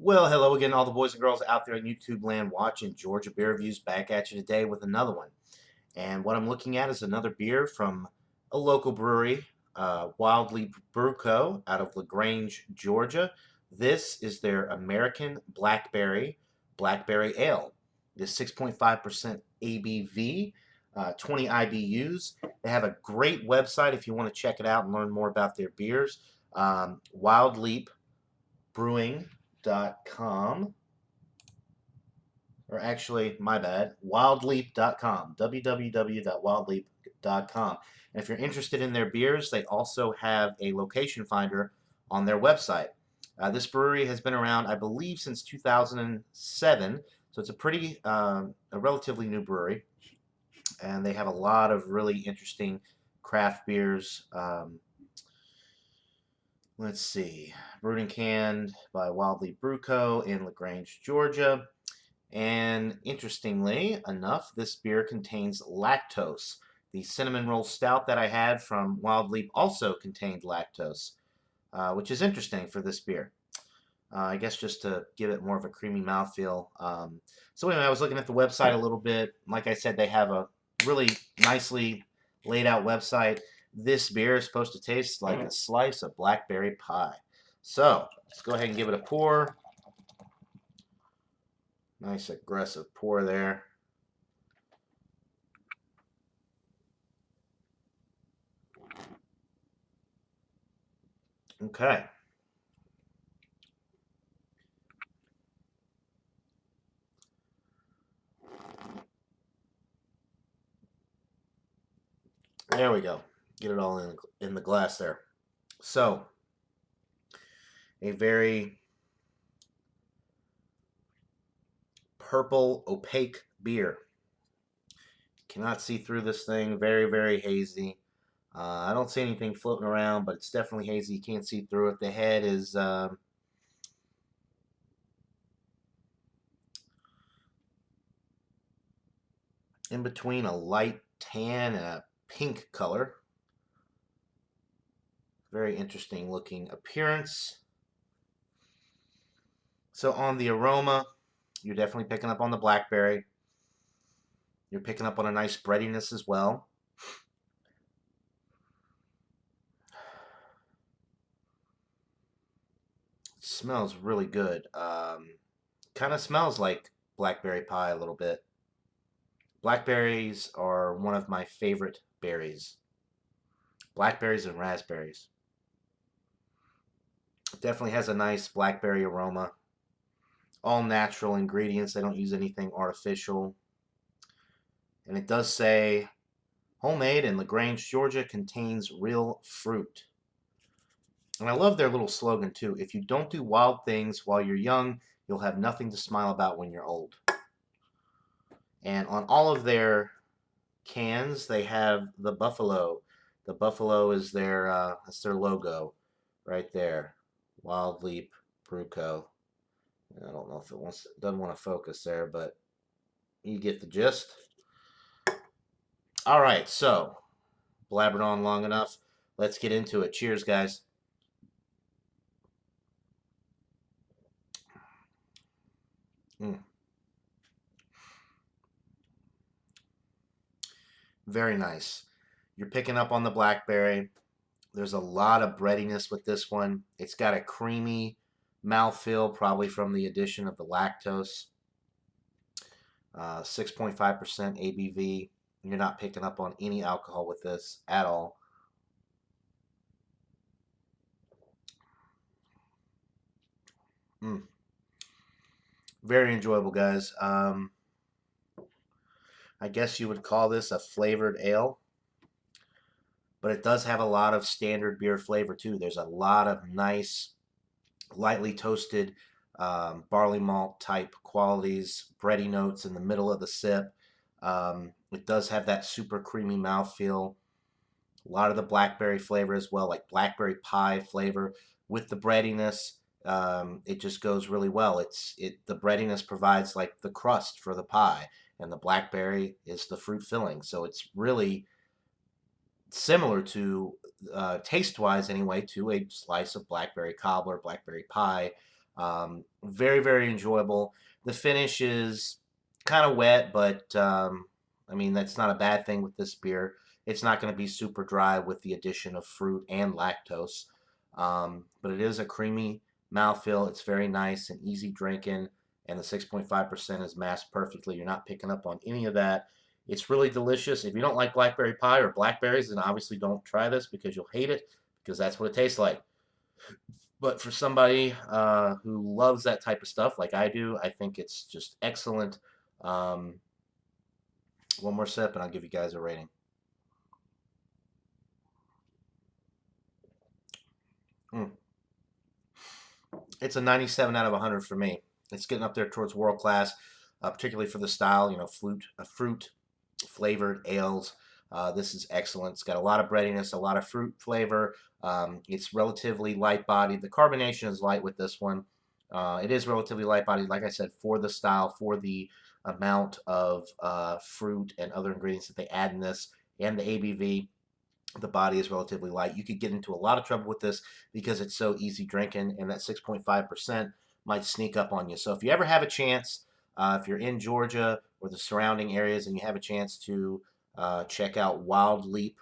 Well, hello again, all the boys and girls out there in YouTube land watching Georgia Beer Reviews, back at you today with another one. And what I'm looking at is another beer from a local brewery, Wild Leap Brew Co. out of LaGrange, Georgia. This is their American Blackberry Ale. This 6.5% ABV, 20 IBUs. They have a great website if you want to check it out and learn more about their beers. Wild Leap Brewing.com, or actually, my bad, wildleap.com, www.wildleap.com. And if you're interested in their beers, they also have a location finder on their website. This brewery has been around, I believe, since 2007, so it's a relatively new brewery, and they have a lot of really interesting craft beers. Let's see, brewed and canned by Wild Leap Brew Co. in LaGrange, Georgia. And interestingly enough, this beer contains lactose. The cinnamon roll stout that I had from Wild Leap also contained lactose, which is interesting for this beer. I guess just to give it more of a creamy mouthfeel. So anyway, I was looking at the website a little bit. Like I said, they have a really nicely laid out website. This beer is supposed to taste like a slice of blackberry pie. So let's go ahead and give it a pour. Nice aggressive pour there. Okay. There we go. Get it all in the glass there. So, a very purple, opaque beer. Cannot see through this thing. Very, very hazy. I don't see anything floating around, but it's definitely hazy. You can't see through it. The head is in between a light tan and a pink color. Very interesting looking appearance. So on the aroma, you're definitely picking up on the blackberry. You're picking up on a nice breadiness as well. It smells really good. Kind of smells like blackberry pie a little bit. Blackberries are one of my favorite berries. Blackberries and raspberries. It definitely has a nice blackberry aroma. All natural ingredients. They don't use anything artificial. And it does say, homemade in LaGrange, Georgia, contains real fruit. And I love their little slogan too. If you don't do wild things while you're young, you'll have nothing to smile about when you're old. And on all of their cans, they have the buffalo. The buffalo is that's their logo right there. Wild Leap Brew Co. I don't know if it doesn't want to focus there, but you get the gist. All right, so blabbered on long enough. Let's get into it. Cheers, guys. Very nice. You're picking up on the blackberry. There's a lot of breadiness with this one. It's got a creamy mouthfeel, probably from the addition of the lactose. 6.5% ABV. You're not picking up on any alcohol with this at all. Very enjoyable, guys. I guess you would call this a flavored ale, but it does have a lot of standard beer flavor too. There's a lot of nice, lightly toasted barley malt type qualities, bready notes in the middle of the sip. It does have that super creamy mouthfeel. A lot of the blackberry flavor as well, like blackberry pie flavor with the breadiness. It just goes really well. The breadiness provides like the crust for the pie, and the blackberry is the fruit filling. So it's really similar to taste-wise anyway to a slice of blackberry cobbler, blackberry pie. Very, very enjoyable. The finish is kind of wet, but I mean, that's not a bad thing with this beer. It's not going to be super dry with the addition of fruit and lactose. But it is a creamy mouthfeel. It's very nice and easy drinking, and the 6.5% is masked perfectly. You're not picking up on any of that. It's really delicious. If you don't like blackberry pie or blackberries, then obviously don't try this because you'll hate it, because that's what it tastes like. But for somebody who loves that type of stuff like I do, I think it's just excellent. Um, one more sip, and I'll give you guys a rating. Mm. It's a 97 out of 100 for me. It's getting up there towards world class, particularly for the style. You know, fruit flavored ales. This is excellent. It's got a lot of breadiness, a lot of fruit flavor. It's relatively light bodied. The carbonation is light with this one. It is relatively light bodied, like I said, for the style, for the amount of fruit and other ingredients that they add in this, and the ABV. The body is relatively light. You could get into a lot of trouble with this because it's so easy drinking, and that 6.5% might sneak up on you. So if you ever have a chance, if you're in Georgia or the surrounding areas and you have a chance to check out Wild Leap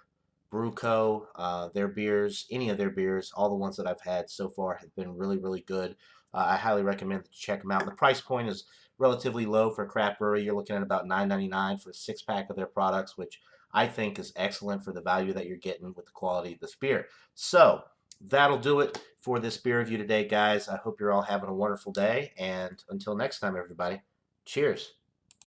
Brew Co. Their beers, any of their beers, all the ones that I've had so far have been really, really good. I highly recommend that you check them out. The price point is relatively low for a craft brewery. You're looking at about $9.99 for a six-pack of their products, which I think is excellent for the value that you're getting with the quality of this beer. So that'll do it for this beer review today, guys. I hope you're all having a wonderful day. And until next time, everybody, cheers.